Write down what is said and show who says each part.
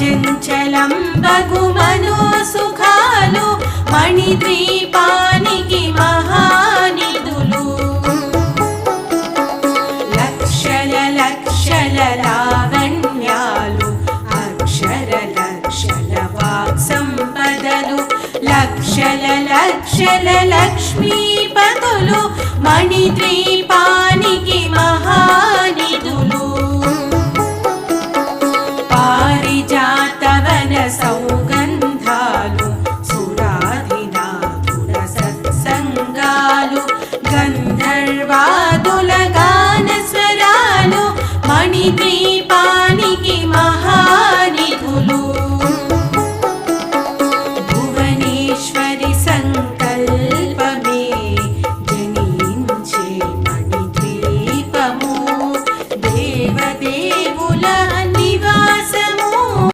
Speaker 1: అచంచలం బగుమనో సుఖాలు మణిద్వీపానికి మహానిధులు లక్షల లక్షల లావణ్యాలు అక్షర లక్షల వాక్ సంపదలు లక్షల లక్షల లక్ష్మీపతులు మణిద్వీపానికి మహా